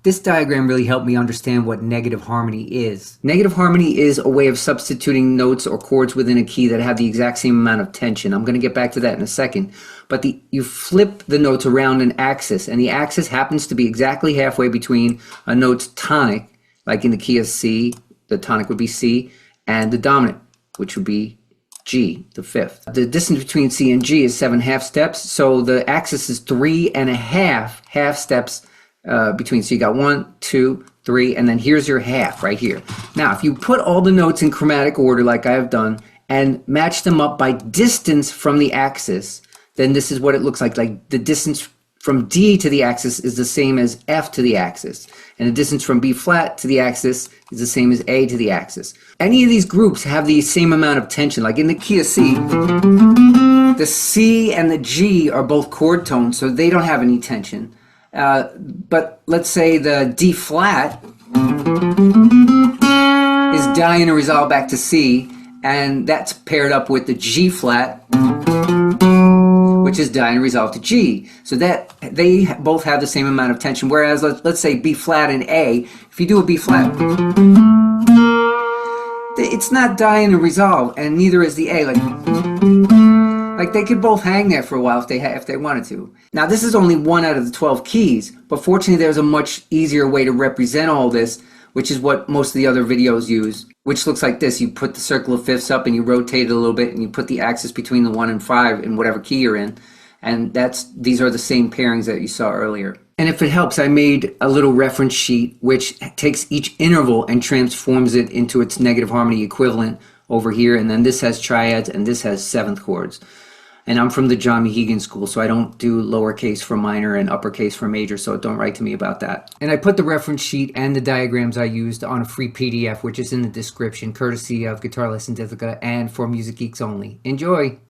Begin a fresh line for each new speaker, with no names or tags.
This diagram really helped me understand what negative harmony is. Negative harmony is a way of substituting notes or chords within a key that have the exact same amount of tension. I'm going to get back to that in a second. But you flip the notes around an axis, and the axis happens to be exactly halfway between a note's tonic, like in the key of C, the tonic would be C, and the dominant, which would be G, the fifth. The distance between C and G is 7/2 steps, so the axis is 3.5 half steps between. So you got 1, 2, 3, and then here's your half right here. Now, if you put all the notes in chromatic order like I have done and match them up by distance from the axis, then this is what it looks like. Like the distance from D to the axis is the same as F to the axis, and the distance from B flat to the axis is the same as A to the axis. Any of these groups have the same amount of tension. Like in the key of C, the C and the G are both chord tones, so they don't have any tension. But let's say the D flat is dying to resolve back to C, and that's paired up with the G flat, which is dying to resolve to G. So that they both have the same amount of tension. Whereas let's say B flat and A, if you do a B flat, it's not dying to resolve, and neither is the A. Like they could both hang there for a while if they wanted to. Now this is only one out of the 12 keys, but fortunately there's a much easier way to represent all this, which is what most of the other videos use, which looks like this. You put the circle of fifths up and you rotate it a little bit, and you put the axis between the 1 and 5 in whatever key you're in, and these are the same pairings that you saw earlier. And if it helps, I made a little reference sheet which takes each interval and transforms it into its negative harmony equivalent over here, and then this has triads and this has seventh chords. And I'm from the John Mehegan school, so I don't do lowercase for minor and uppercase for major, so don't write to me about that. And I put the reference sheet and the diagrams I used on a free PDF, which is in the description, courtesy of Guitar Lessons Ithaca and for Music Geeks only. Enjoy!